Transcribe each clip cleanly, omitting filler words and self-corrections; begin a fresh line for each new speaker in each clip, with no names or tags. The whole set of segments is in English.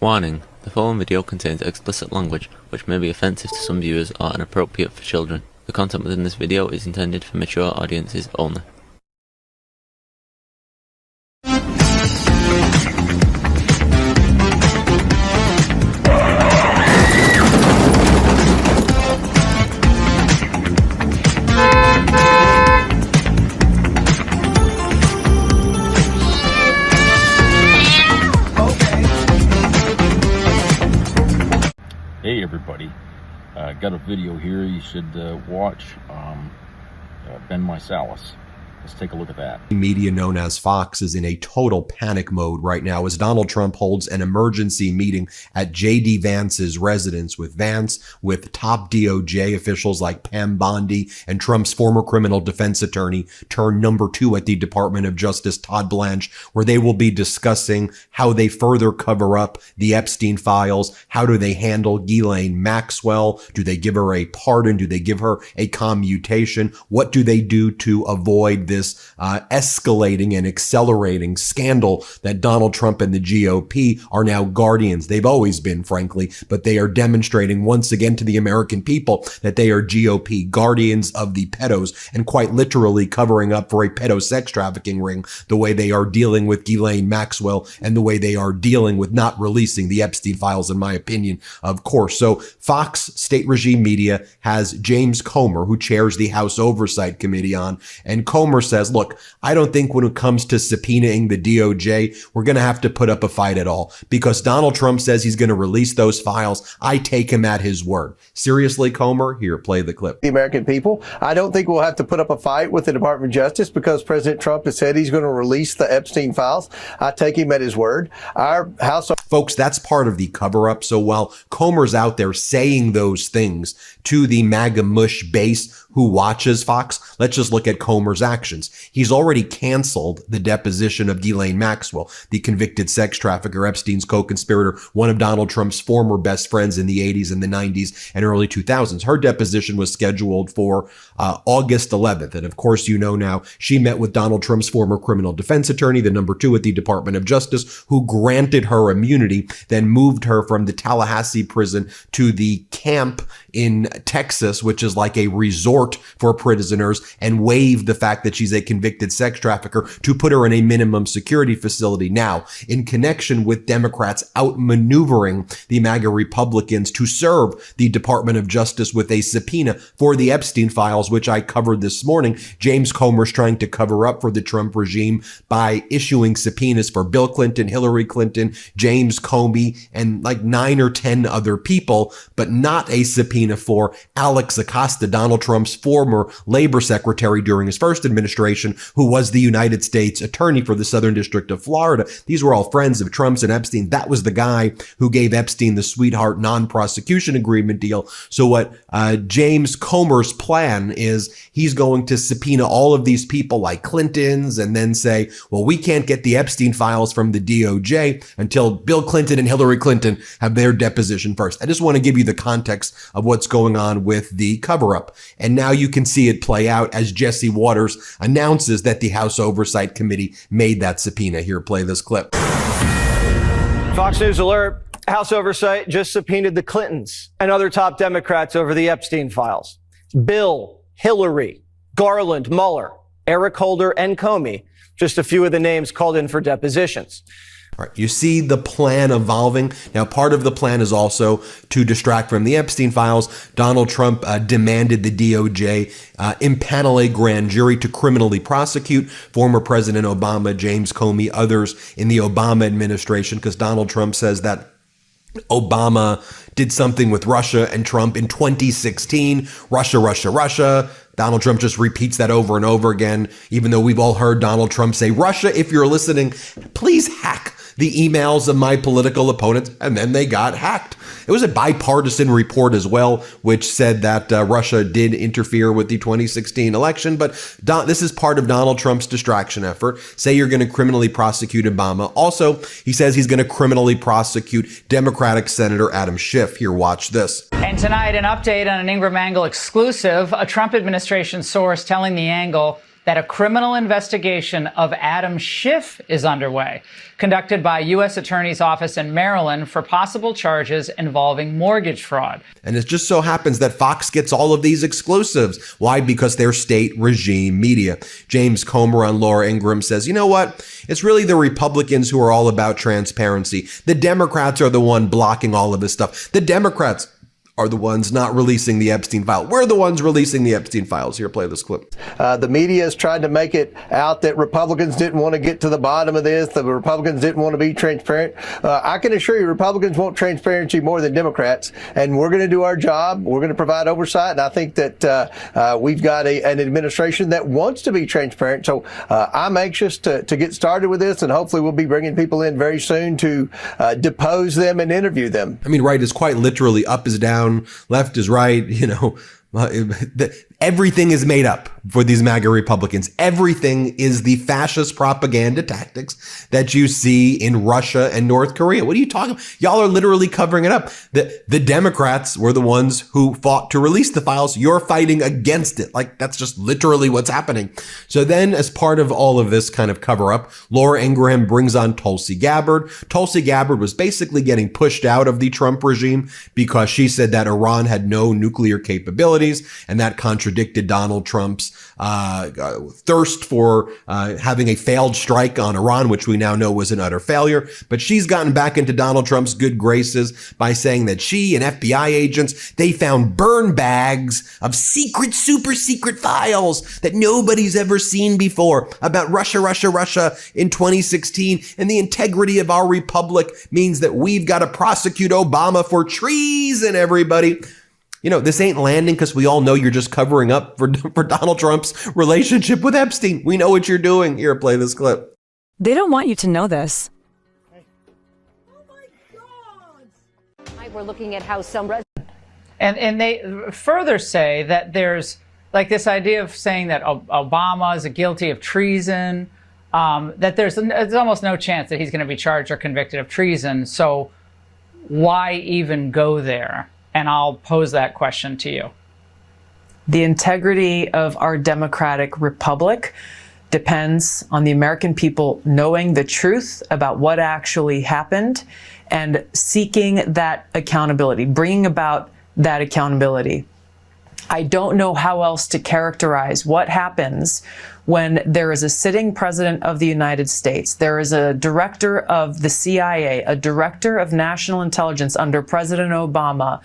Warning: the following video contains explicit language which may be offensive to some viewers or inappropriate for children. The content within this video is intended for mature audiences only.
Hey everybody, got a video here you should watch. Ben Mysalis. Let's take a look at that.
Media known as Fox is in a total panic mode right now as Donald Trump holds an emergency meeting at J.D. Vance's residence with Vance, with top DOJ officials like Pam Bondi and Trump's former criminal defense attorney turned number 2 at the Department of Justice, Todd Blanche, where they will be discussing how they further cover up the Epstein files. How do they handle Ghislaine Maxwell? Do they give her a pardon? Do they give her a commutation? What do they do to avoid this escalating and accelerating scandal that Donald Trump and the GOP are now guardians? They've always been, frankly, but they are demonstrating once again to the American people that they are GOP guardians of the pedos, and quite literally covering up for a pedo sex trafficking ring the way they are dealing with Ghislaine Maxwell and the way they are dealing with not releasing the Epstein files, in my opinion, of course. So Fox State Regime Media has James Comer, who chairs the House Oversight Committee on, and Comer says, look, I don't think when it comes to subpoenaing the DOJ, we're going to have to put up a fight at all, because Donald Trump says he's going to release those files. I take him at his word. Seriously, Comer? Here, play the clip.
The American people, I don't think we'll have to put up a fight with the Department of Justice because President Trump has said he's going to release the Epstein files. I take him at his word. Our House...
Folks, that's part of the cover-up. So while Comer's out there saying those things to the MAGA mush base who watches Fox, let's just look at Comer's actions. He's already canceled the deposition of Ghislaine Maxwell, the convicted sex trafficker, Epstein's co-conspirator, one of Donald Trump's former best friends in the 80s and the 90s and early 2000s. Her deposition was scheduled for August 11th. And of course, you know now, she met with Donald Trump's former criminal defense attorney, the number 2 at the Department of Justice, who granted her immunity, then moved her from the Tallahassee prison to the camp in Texas, which is like a resort for prisoners, and waived the fact that she's a convicted sex trafficker to put her in a minimum security facility. Now, in connection with Democrats outmaneuvering the MAGA Republicans to serve the Department of Justice with a subpoena for the Epstein files, which I covered this morning, James Comer's trying to cover up for the Trump regime by issuing subpoenas for Bill Clinton, Hillary Clinton, James Comey, and like 9 or 10 other people, but not a subpoena for Alex Acosta, Donald Trump's former labor secretary during his first administration, who was the United States attorney for the Southern District of Florida. These were all friends of Trump's and Epstein. That was the guy who gave Epstein the sweetheart non-prosecution agreement deal. So what James Comer's plan is, he's going to subpoena all of these people like Clinton's and then say, well, we can't get the Epstein files from the DOJ until Bill Clinton and Hillary Clinton have their deposition first. I just want to give you the context of what's going on with the cover-up. And now you can see it play out as Jesse Waters announces that the House Oversight Committee made that subpoena. Here, play this clip.
Fox News alert. House Oversight just subpoenaed the Clintons and other top Democrats over the Epstein files. Bill, Hillary, Garland, Mueller, Eric Holder, and Comey, just a few of the names called in for depositions.
All right, you see the plan evolving. Now, part of the plan is also to distract from the Epstein files. Donald Trump demanded the DOJ impanel a grand jury to criminally prosecute former President Obama, James Comey, others in the Obama administration, because Donald Trump says that Obama did something with Russia and Trump in 2016. Russia, Russia, Russia. Donald Trump just repeats that over and over again, even though we've all heard Donald Trump say, Russia, if you're listening, please hack the emails of my political opponents. And then they got hacked. It was a bipartisan report as well, which said that Russia did interfere with the 2016 election. But this is part of Donald Trump's distraction effort. Say you're going to criminally prosecute Obama. Also, he says he's going to criminally prosecute Democratic Senator Adam Schiff. Here, watch this.
And tonight, an update on an Ingram Angle exclusive. A Trump administration source telling the Angle that a criminal investigation of Adam Schiff is underway, conducted by U.S. Attorney's Office in Maryland for possible charges involving mortgage fraud.
And it just so happens that Fox gets all of these exclusives. Why? Because they're state regime media. James Comer on Laura Ingraham says, you know what? It's really the Republicans who are all about transparency. The Democrats are the one blocking all of this stuff. The Democrats are the ones not releasing the Epstein file. We're the ones releasing the Epstein files. Here, play this clip.
The media has tried to make it out that Republicans didn't want to get to the bottom of this. The Republicans didn't want to be transparent. I can assure you Republicans want transparency more than Democrats, and we're going to do our job. We're going to provide oversight, and I think that we've got an administration that wants to be transparent. So I'm anxious to get started with this, and hopefully we'll be bringing people in very soon to depose them and interview them.
I mean, right is quite literally up is down, left is right, everything is made up for these MAGA Republicans. Everything is the fascist propaganda tactics that you see in Russia and North Korea. What are you talking about? Y'all are literally covering it up. The Democrats were the ones who fought to release the files. You're fighting against it. Like, that's just literally what's happening. So then, as part of all of this kind of cover up, Laura Ingraham brings on Tulsi Gabbard. Tulsi Gabbard was basically getting pushed out of the Trump regime because she said that Iran had no nuclear capabilities, and that contradicted Donald Trump's thirst for having a failed strike on Iran, which we now know was an utter failure. But she's gotten back into Donald Trump's good graces by saying that she and FBI agents, they found burn bags of secret, super secret files that nobody's ever seen before about Russia in 2016. And the integrity of our republic means that we've got to prosecute Obama for treason, everybody. This ain't landing because we all know you're just covering up for Donald Trump's relationship with Epstein. We know what you're doing. Here, play this clip.
They don't want you to know this.
Oh my God! We're looking at how some
And they further say that there's like this idea of saying that Obama is guilty of treason, that there's almost no chance that he's going to be charged or convicted of treason. So why even go there? And I'll pose that question to you.
The integrity of our democratic republic depends on the American people knowing the truth about what actually happened and seeking that accountability, bringing about that accountability. I don't know how else to characterize what happens when there is a sitting president of the United States, there is a director of the CIA, a director of national intelligence under President Obama,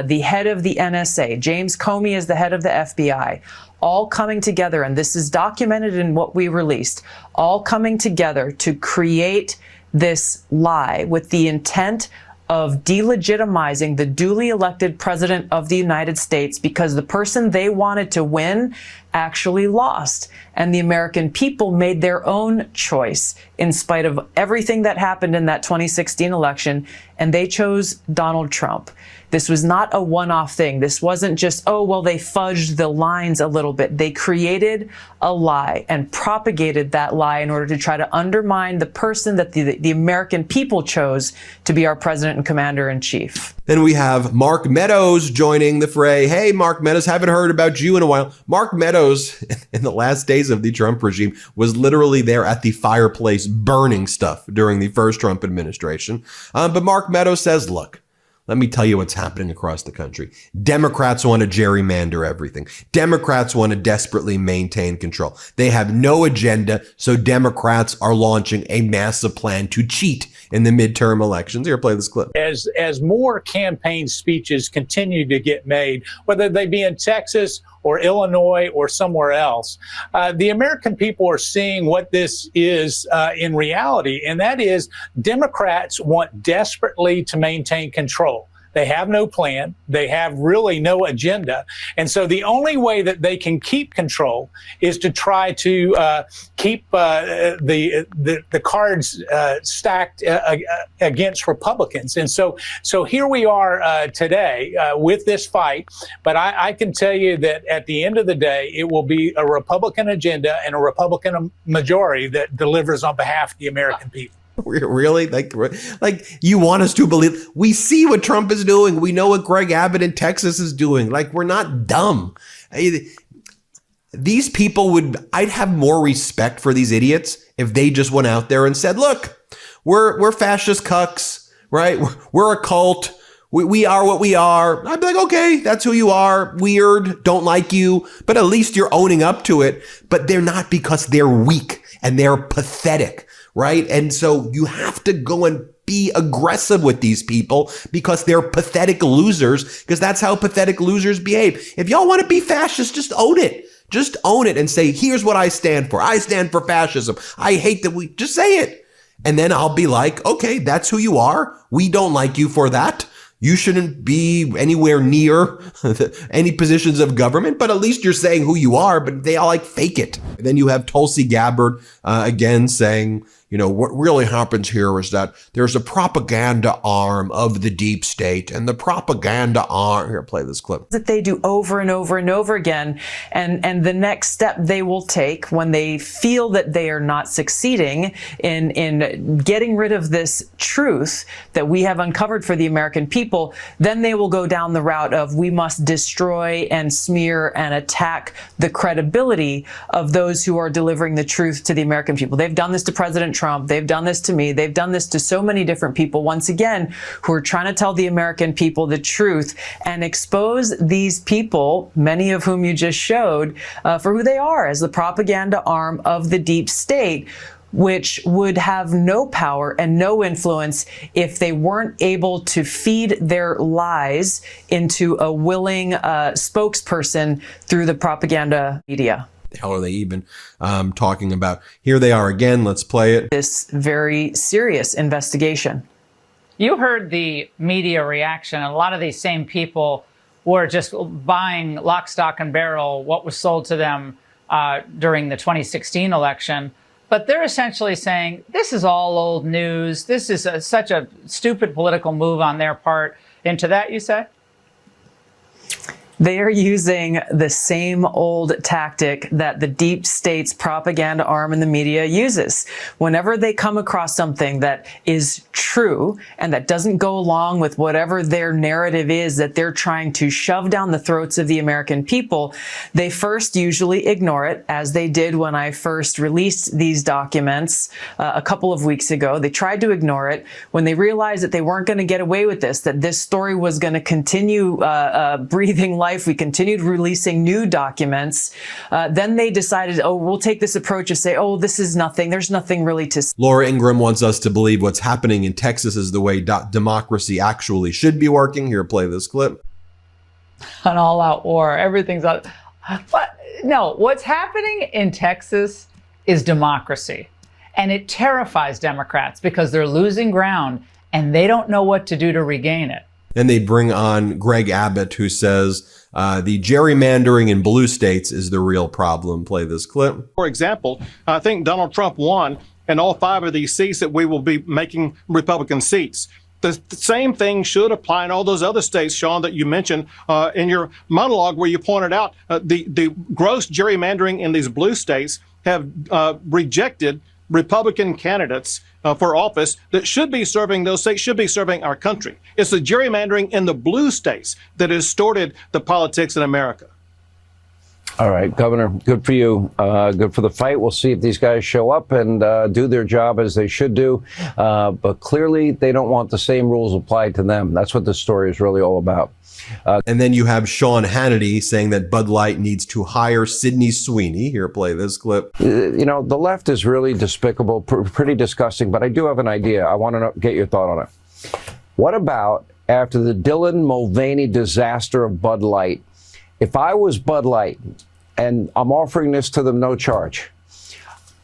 the head of the NSA, James Comey is the head of the FBI, all coming together, and this is documented in what we released, all coming together to create this lie with the intent of delegitimizing the duly elected president of the United States because the person they wanted to win actually lost. And the American people made their own choice in spite of everything that happened in that 2016 election, and they chose Donald Trump. This was not a one-off thing. This wasn't just, oh, well, they fudged the lines a little bit. They created a lie and propagated that lie in order to try to undermine the person that the American people chose to be our president and commander-in-chief.
Then we have Mark Meadows joining the fray. Hey, Mark Meadows, haven't heard about you in a while. Mark Meadows, in the last days of the Trump regime, was literally there at the fireplace burning stuff during the first Trump administration. But Mark Meadows says, look, let me tell you what's happening across the country. Democrats want to gerrymander everything. Democrats want to desperately maintain control. They have no agenda, so Democrats are launching a massive plan to cheat in the midterm elections. Here, play this clip.
As more campaign speeches continue to get made, whether they be in Texas or Illinois or somewhere else, the American people are seeing what this is in reality, and that is Democrats want desperately to maintain control. They have no plan. They have really no agenda. And so the only way that they can keep control is to try to keep the cards stacked against Republicans. And so here we are today with this fight. But I can tell you that at the end of the day, it will be a Republican agenda and a Republican majority that delivers on behalf of the American people.
Really? Like you want us to believe? We see what Trump is doing. We know what Greg Abbott in Texas is doing. Like, we're not dumb. these people I'd have more respect for these idiots if they just went out there and said, look, we're fascist cucks, right? We're a cult. We are what we are. I'd be like, okay, that's who you are. Weird. Don't like you. But at least you're owning up to it. But they're not, because they're weak and they're pathetic, right? And so you have to go and be aggressive with these people because they're pathetic losers, because that's how pathetic losers behave. If y'all want to be fascist, just own it. Just own it and say, here's what I stand for. I stand for fascism. I hate that just say it. And then I'll be like, okay, that's who you are. We don't like you for that. You shouldn't be anywhere near any positions of government, but at least you're saying who you are, but they all like fake it. And then you have Tulsi Gabbard again saying, you know, what really happens here is that there's a propaganda arm of the deep state, and the propaganda arm, here, play this clip.
That they do over and over and over again. And the next step they will take when they feel that they are not succeeding in getting rid of this truth that we have uncovered for the American people, then they will go down the route of we must destroy and smear and attack the credibility of those who are delivering the truth to the American people. They've done this to President Trump. They've done this to me. They've done this to so many different people, once again, who are trying to tell the American people the truth and expose these people, many of whom you just showed, for who they are as the propaganda arm of the deep state, which would have no power and no influence if they weren't able to feed their lies into a willing spokesperson through the propaganda media.
The hell are they even talking about? Here they are again. Let's play it.
This very serious investigation.
You heard the media reaction, and a lot of these same people were just buying lock, stock, and barrel what was sold to them during the 2016 election. But they're essentially saying, this is all old news. This is such a stupid political move on their part. Into that, you say?
They are using the same old tactic that the deep state's propaganda arm in the media uses. Whenever they come across something that is true and that doesn't go along with whatever their narrative is that they're trying to shove down the throats of the American people, they first usually ignore it, as they did when I first released these documents a couple of weeks ago. They tried to ignore it. When they realized that they weren't going to get away with this, that this story was going to continue breathing life, we continued releasing new documents. Then they decided, oh, we'll take this approach of say, oh, this is nothing. There's nothing really to say.
Laura Ingraham wants us to believe what's happening in Texas is the way democracy actually should be working. Here, play this clip.
An all-out war. Everything's out. But no, what's happening in Texas is democracy. And it terrifies Democrats because they're losing ground and they don't know what to do to regain it.
Then they bring on Greg Abbott, who says the gerrymandering in blue states is the real problem. Play this clip.
For example, I think Donald Trump won in all 5 of these seats that we will be making Republican seats. The same thing should apply in all those other states, Sean, that you mentioned in your monologue, where you pointed out the gross gerrymandering in these blue states have rejected Republican candidates for office that should be serving those states, should be serving our country. It's the gerrymandering in the blue states that has distorted the politics in America.
All right, Governor, good for you. Good for the fight. We'll see if these guys show up and do their job as they should do. But clearly, they don't want the same rules applied to them. That's what this story is really all about.
And then you have Sean Hannity saying that Bud Light needs to hire Sydney Sweeney. Here, play this clip.
You know, the left is really despicable, pretty disgusting, but I do have an idea. I want to get your thought on it. What about after the Dylan Mulvaney disaster of Bud Light? If I was Bud Light, and I'm offering this to them no charge,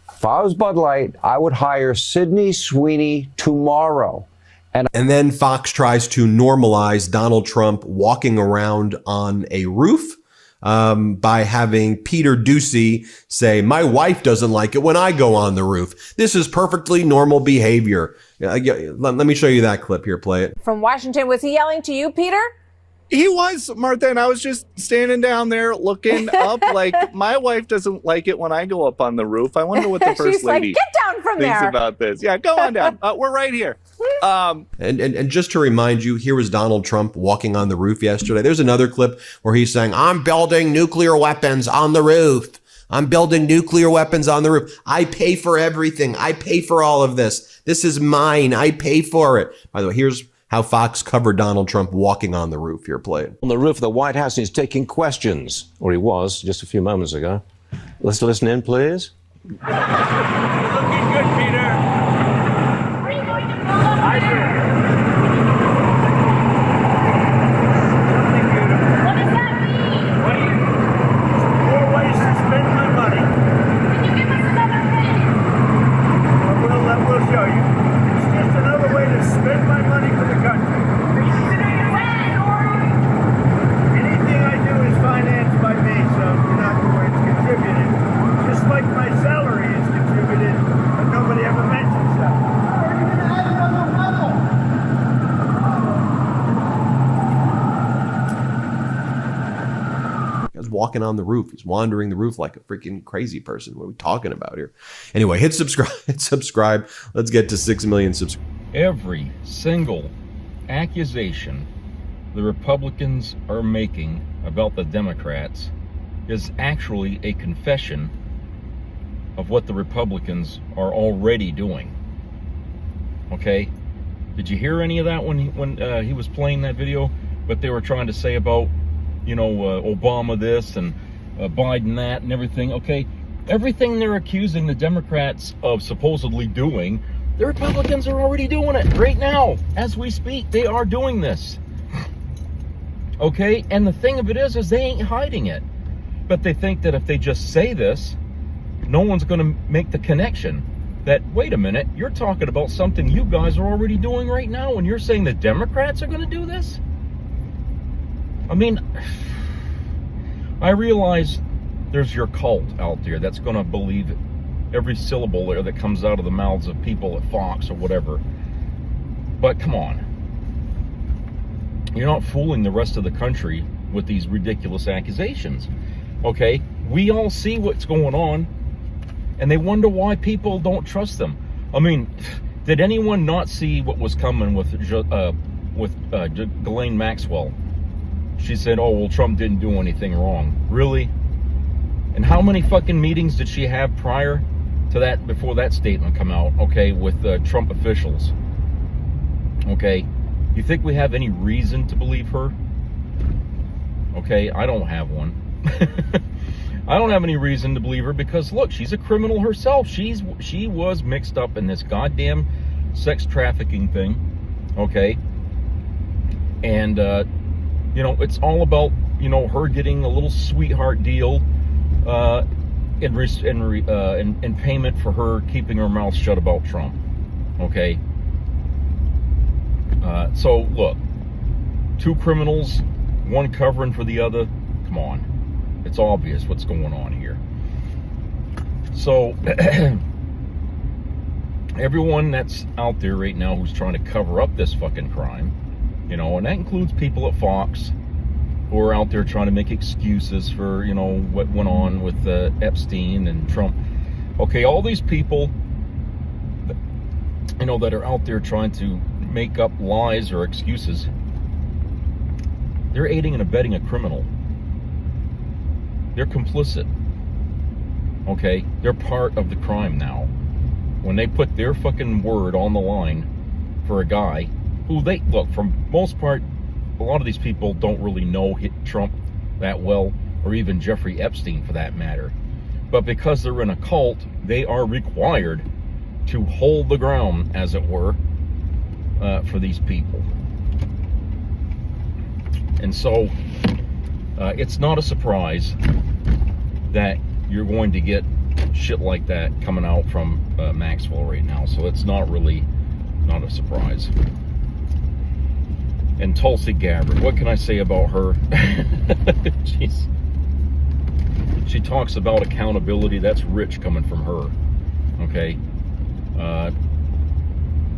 if I was Bud Light, I would hire Sydney Sweeney tomorrow.
And then Fox tries to normalize Donald Trump walking around on a roof by having Peter Doocy say, my wife doesn't like it when I go on the roof. This is perfectly normal behavior. Let me show you that clip here. Play it.
From Washington, was he yelling to you, Peter?
He was, Martha, and I was just standing down there looking up like, my wife doesn't like it when I go up on the roof. I wonder what the First
She's
Lady
like, get down from
thinks
there
about this. Yeah, go on down. We're right here.
And just to remind you, here was Donald Trump walking on the roof yesterday. There's another clip where he's saying, I'm building nuclear weapons on the roof. I'm building nuclear weapons on the roof. I pay for everything. I pay for all of this. This is mine. I pay for it. By the way, here's how Fox covered Donald Trump walking on the roof. Here, play it.
On the roof of the White House, he's taking questions, or he was just a few moments ago. Let's listen in, please.
Looking good, Peter. Are you going to build up there? Something beautiful. What does that mean? What do you? More ways to spend my money. Can you give us another thing? We'll show you. It's just another way to spend my money for the country. Are you considering a second story? Anything I do is financed by me, so you're not worried. It's contributed. Just like my salary is contributed, but nobody ever mentions that. Are you going to add another level?
He's walking on the roof. He's wandering the roof like a freaking crazy person. What are we talking about here? Anyway, hit subscribe. Hit subscribe. Let's get to 6 million subscribers.
Every single accusation the Republicans are making about the Democrats is actually a confession of what the Republicans are already doing. Okay? Did you hear any of that when he was playing that video? What they were trying to say about, you know, Obama this and Biden that and everything. Okay? Everything they're accusing the Democrats of supposedly doing, the Republicans are already doing it right now. As we speak, they are doing this. Okay? And the thing of it is they ain't hiding it. But they think that if they just say this, no one's going to make the connection that, wait a minute, you're talking about something you guys are already doing right now, and you're saying the Democrats are going to do this? I mean, I realize there's your cult out there that's going to believe every syllable there that comes out of the mouths of people at Fox or whatever. But come on. You're not fooling the rest of the country with these ridiculous accusations. Okay? We all see what's going on. And they wonder why people don't trust them. I mean, did anyone not see what was coming with Ghislaine Maxwell? She said, oh, well, Trump didn't do anything wrong. Really? And how many fucking meetings did she have prior to that, before that statement come out, okay, with Trump officials? Okay? You think we have any reason to believe her? Okay, I don't have one. I don't have any reason to believe her because, look, she's a criminal herself. She was mixed up in this goddamn sex trafficking thing, okay? And, you know, it's all about, you know, her getting a little sweetheart deal in payment for her keeping her mouth shut about Trump, okay? So, look, two criminals, one covering for the other, come on. It's obvious what's going on here. So, everyone that's out there right now who's trying to cover up this fucking crime, you know, and that includes people at Fox who are out there trying to make excuses for, you know, what went on with Epstein and Trump. Okay, all these people, you know, that are out there trying to make up lies or excuses, they're aiding and abetting a criminal. They're complicit. Okay? They're part of the crime now. When they put their fucking word on the line for a guy who they, look, for most part, a lot of these people don't really know Trump that well, or even Jeffrey Epstein for that matter. But because they're in a cult, they are required to hold the ground, as it were, for these people. And so, it's not a surprise that you're going to get shit like that coming out from Maxwell right now. So it's not a surprise. And Tulsi Gabbard, what can I say about her? Jeez. She talks about accountability. That's rich coming from her. Okay.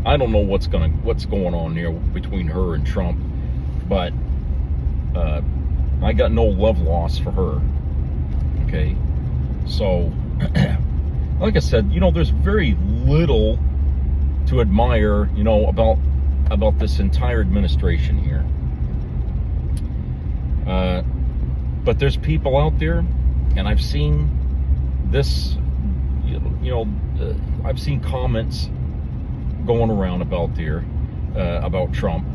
I don't know what's going on there between her and Trump, but I got no love lost for her. Okay, so like I said, you know, there's very little to admire, you know, about this entire administration here. But there's people out there, and I've seen this, I've seen comments going around about there about Trump.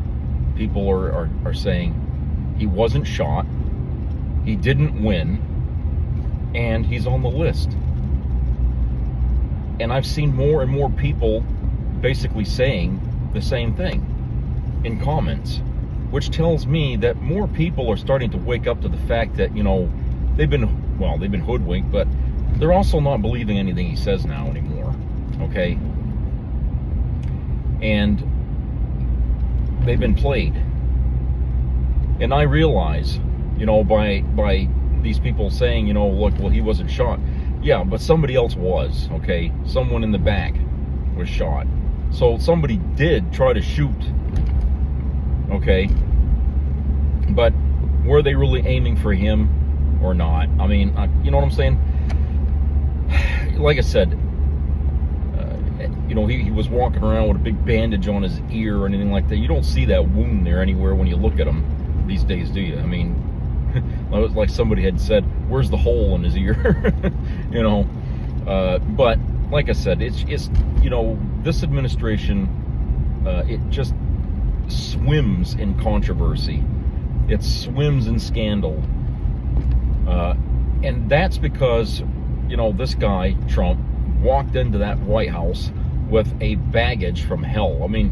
People are saying he wasn't shot, he didn't win, and he's on the list. And I've seen more and more people basically saying the same thing in comments, which tells me that more people are starting to wake up to the fact that, you know, they've been hoodwinked, but they're also not believing anything he says now anymore, okay? And they've been played. And I realize, you know, by these people saying, you know, look, well, he wasn't shot. Yeah, but somebody else was, okay? Someone in the back was shot. So somebody did try to shoot, okay? But were they really aiming for him or not? I mean, you know what I'm saying? Like I said, you know, he was walking around with a big bandage on his ear or anything like that. You don't see that wound there anywhere when you look at him these days, do you? I mean, like somebody had said, where's the hole in his ear? You know, but like I said, it's you know, this administration, it just swims in controversy. It swims in scandal. And that's because, you know, this guy, Trump, walked into that White House with a baggage from hell. I mean,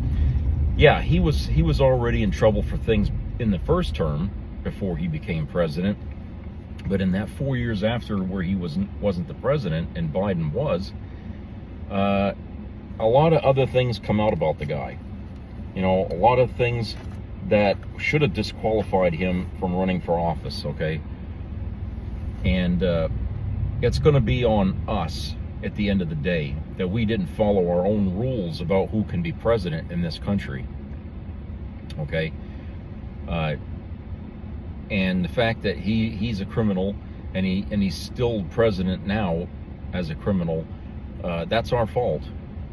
yeah, he was already in trouble for things in the first term before he became president. But in that 4 years after, where he wasn't the president and Biden was, a lot of other things come out about the guy. You know, a lot of things that should have disqualified him from running for office, okay? And it's going to be on us at the end of the day that we didn't follow our own rules about who can be president in this country, okay? And the fact that he's a criminal and he's still president now as a criminal, that's our fault,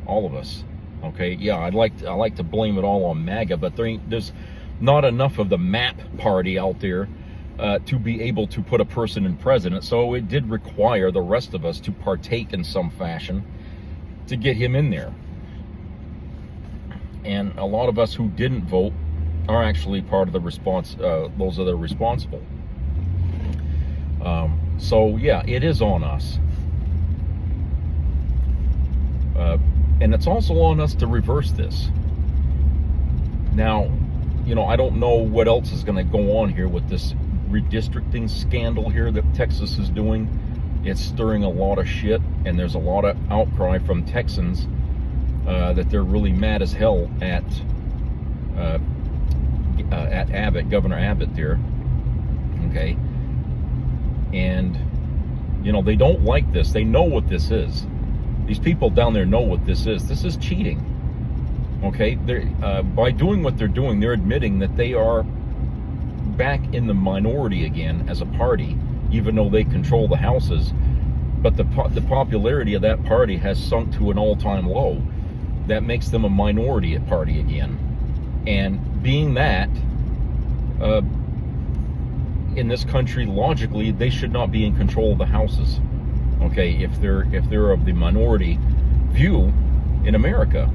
all of us. Okay, yeah, I like to blame it all on MAGA, but there's not enough of the MAP party out there to be able to put a person in president. So it did require the rest of us to partake in some fashion to get him in there. And a lot of us who didn't vote are actually part of the response, those that are responsible. So yeah, it is on us. And it's also on us to reverse this. Now, you know, I don't know what else is going to go on here with this redistricting scandal here that Texas is doing. It's stirring a lot of shit, and there's a lot of outcry from Texans that they're really mad as hell at Abbott, Governor Abbott there. Okay. And, you know, they don't like this. They know what this is. These people down there know what this is. This is cheating. Okay? By doing what they're doing, they're admitting that they are back in the minority again as a party, even though they control the houses. But the popularity of that party has sunk to an all-time low. That makes them a minority party again. And being that, in this country, logically, they should not be in control of the houses. Okay, if they're of the minority view in America,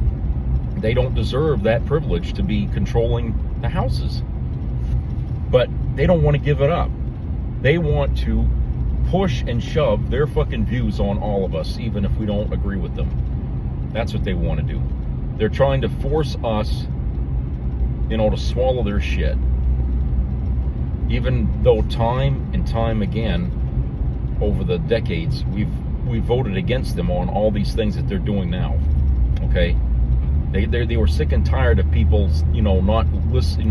they don't deserve that privilege to be controlling the houses. But they don't want to give it up. They want to push and shove their fucking views on all of us, even if we don't agree with them. That's what they want to do. They're trying to force us, you know, to swallow their shit. Even though time and time again, over the decades, we've voted against them on all these things that they're doing now. Okay, they were sick and tired of people, you know, not listening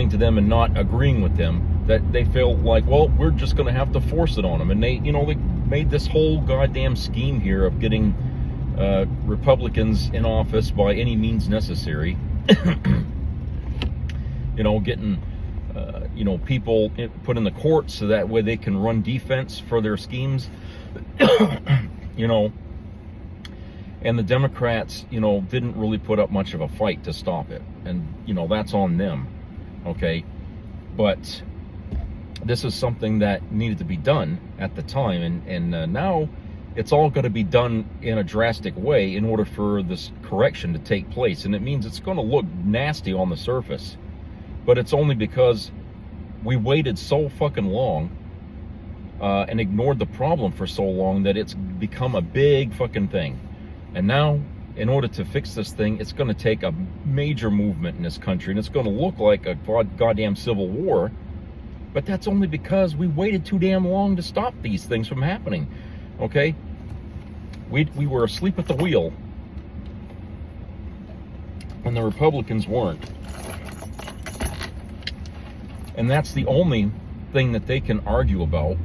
to them and not agreeing with them. That they felt like, well, we're just going to have to force it on them, and they made this whole goddamn scheme here of getting Republicans in office by any means necessary. You know, getting you know, people put in the courts so that way they can run defense for their schemes. You know, And the Democrats, didn't really put up much of a fight to stop it. And, that's on them. Okay. But this is something that needed to be done at the time. And now it's all going to be done in a drastic way in order for this correction to take place. And it means it's going to look nasty on the surface. But it's only because we waited so fucking long and ignored the problem for so long that it's become a big fucking thing. And now, in order to fix this thing, it's going to take a major movement in this country, and it's going to look like a goddamn civil war. But that's only because we waited too damn long to stop these things from happening. Okay? We were asleep at the wheel when the Republicans weren't. And that's the only thing that they can argue about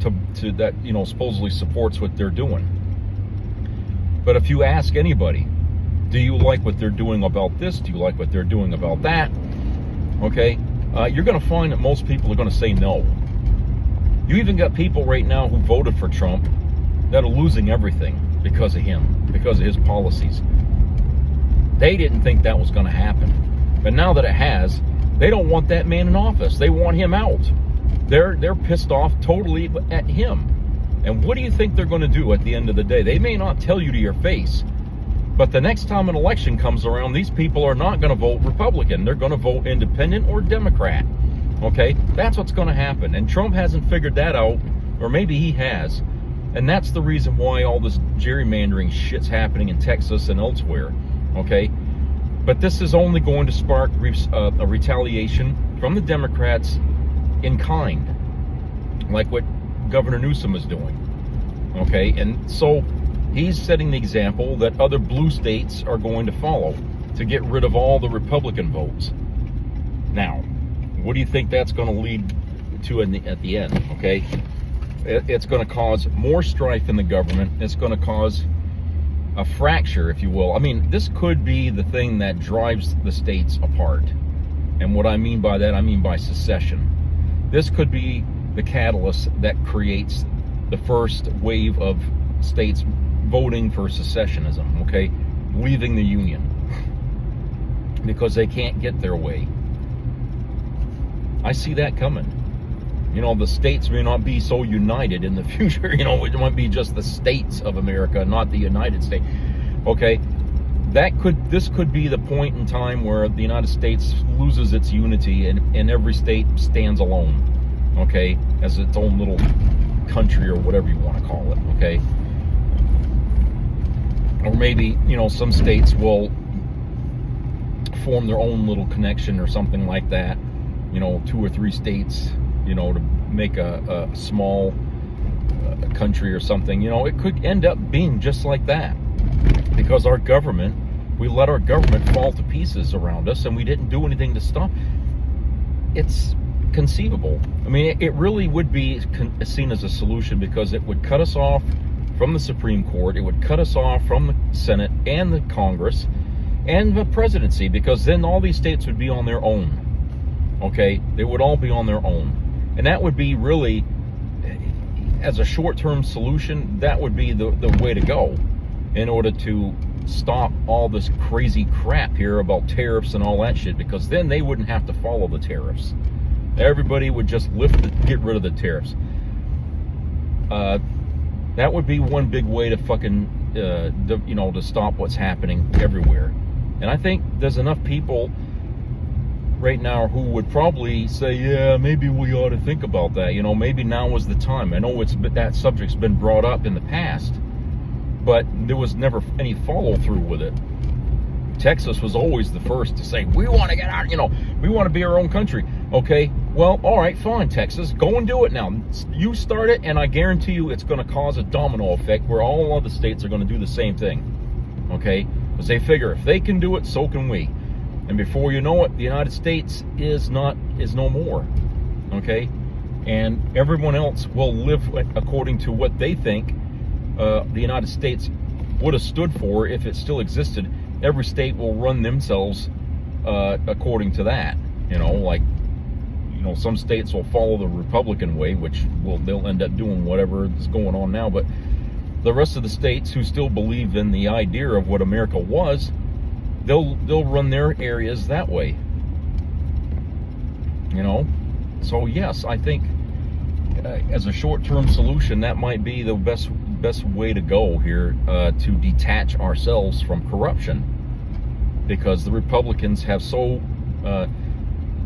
to that, supposedly supports what they're doing. But if you ask anybody, do you like what they're doing about this? Do you like what they're doing about that? Okay, you're going to find that most people are going to say no. You even got people right now who voted for Trump that are losing everything because of him, because of his policies. They didn't think that was going to happen. But now that it has, they don't want that man in office. They want him out. They're pissed off totally at him. And what do you think they're going to do at the end of the day? They may not tell you to your face, but the next time an election comes around, these people are not going to vote Republican. They're going to vote independent or Democrat. Okay? That's what's going to happen. And Trump hasn't figured that out, or maybe he has. And that's the reason why all this gerrymandering shit's happening in Texas and elsewhere. Okay? But this is only going to spark a retaliation from the Democrats in kind, like what Governor Newsom is doing. Okay, and so he's setting the example that other blue states are going to follow to get rid of all the Republican votes. Now, what do you think that's going to lead to at the end? Okay, it's going to cause more strife in the government. It's going to cause a fracture, if you will. I mean, this could be the thing that drives the states apart. And what I mean by that, I mean by secession. This could be the catalyst that creates the first wave of states voting for secessionism, okay? Leaving the Union. Because they can't get their way. I see that coming. The states may not be so united in the future. It might be just the states of America, not the United States. Okay? This could be the point in time where the United States loses its unity and every state stands alone. Okay, as its own little country or whatever you want to call it, okay? Or maybe, some states will form their own little connection or something like that, 2 or 3 states, to make a small country or something. It could end up being just like that because we let our government fall to pieces around us and we didn't do anything to stop. It's conceivable. I mean, it really would be seen as a solution because it would cut us off from the Supreme Court. It would cut us off from the Senate and the Congress and the presidency, because then all these states would be on their own. Okay? They would all be on their own. And that would be really, as a short-term solution, that would be the way to go in order to stop all this crazy crap here about tariffs and all that shit, because then they wouldn't have to follow the tariffs. Everybody would just get rid of the tariffs. That would be one big way to fucking, to stop what's happening everywhere. And I think there's enough people right now who would probably say, yeah, maybe we ought to think about that. Maybe now is the time. I know that subject's been brought up in the past, but there was never any follow through with it. Texas was always the first to say, we want to get out, we want to be our own country. Okay, well, all right, fine, Texas, go and do it now. You start it, and I guarantee you it's going to cause a domino effect where all other states are going to do the same thing. Okay, because they figure if they can do it, so can we. And before you know it, the United States is no more. Okay, and everyone else will live according to what they think the United States would have stood for if it still existed. Every state will run themselves according to that. Some states will follow the Republican way, which they'll end up doing whatever is going on now. But the rest of the states who still believe in the idea of what America was, they'll run their areas that way. You know? So yes, I think as a short-term solution, that might be the best way to go here, to detach ourselves from corruption, because the Republicans have so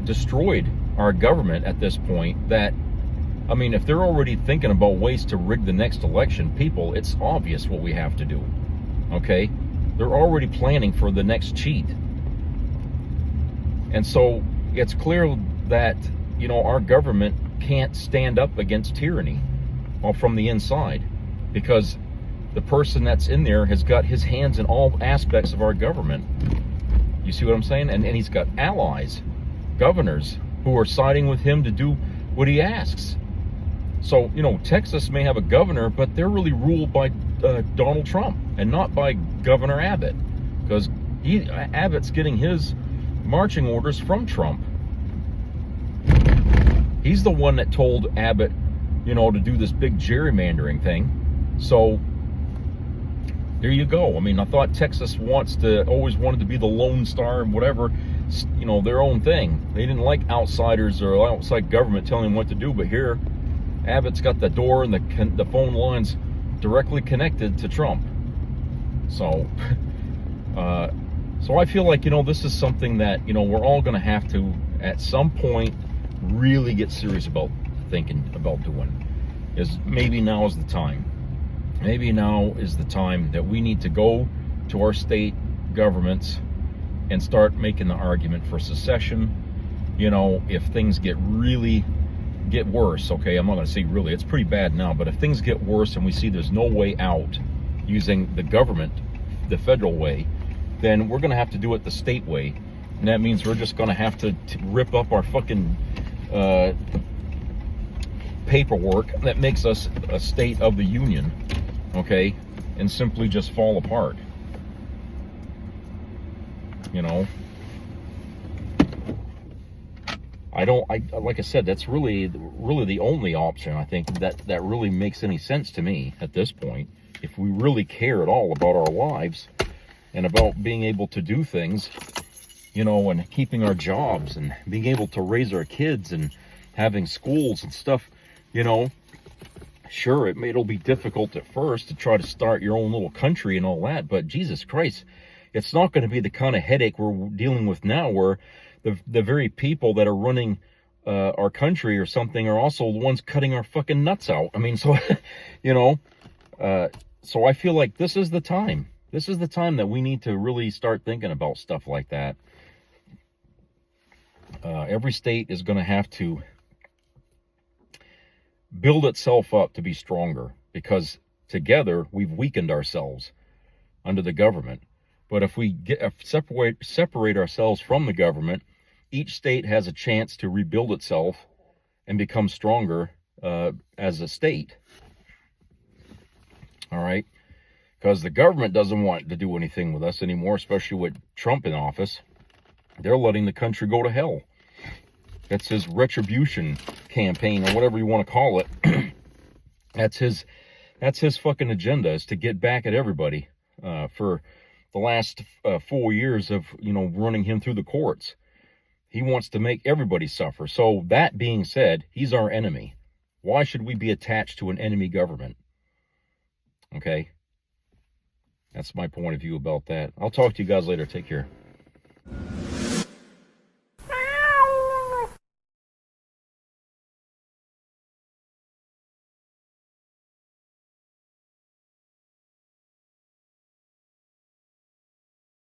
destroyed our government at this point that, I mean, if they're already thinking about ways to rig the next election, people, it's obvious what we have to do. Okay? They're already planning for the next cheat. And so it's clear that, you know, our government can't stand up against tyranny from the inside, because the person that's in there has got his hands in all aspects of our government. You see what I'm saying? And he's got allies, governors, who are siding with him to do what he asks. So, you know, Texas may have a governor, but they're really ruled by Donald Trump and not by Governor Abbott, because Abbott's getting his marching orders from Trump. He's the one that told Abbott, you know, to do this big gerrymandering thing. So there you go. I mean, I thought Texas always wanted to be the Lone Star and whatever, you know, their own thing. They didn't like outsiders or outside government telling them what to do. But here, Abbott's got the door and the phone lines directly connected to Trump. So, so I feel like, you know, this is something that, you know, we're all going to have to, at some point, really get serious about thinking about doing. Is maybe now is the time. Maybe now is the time that we need to go to our state governments and start making the argument for secession. You know, if things get worse, okay, I'm not going to say really, it's pretty bad now, but if things get worse and we see there's no way out using the government, the federal way, then we're going to have to do it the state way. And that means we're just going to have to rip up our fucking paperwork that makes us a state of the union, okay, and simply just fall apart. You know, like I said, that's really the only option I think that really makes any sense to me at this point. If we really care at all about our lives and about being able to do things, you know, and keeping our jobs and being able to raise our kids and having schools and stuff, you know, sure, it'll be difficult at first to try to start your own little country and all that, but Jesus Christ, it's not going to be the kind of headache we're dealing with now, where the very people that are running our country or something are also the ones cutting our fucking nuts out. I mean, so, you know, so I feel like this is the time. This is the time that we need to really start thinking about stuff like that. Every state is going to have to build itself up to be stronger, because together we've weakened ourselves under the government. But if we separate ourselves from the government, each state has a chance to rebuild itself and become stronger as a state. All right? Because the government doesn't want to do anything with us anymore, especially with Trump in office. They're letting the country go to hell. That's his retribution campaign, or whatever you want to call it. That's his fucking agenda, is to get back at everybody for the last 4 years of, you know, running him through the courts. He wants to make everybody suffer. So that being said, he's our enemy. Why should we be attached to an enemy government? Okay? That's my point of view about that. I'll talk to you guys later. Take care.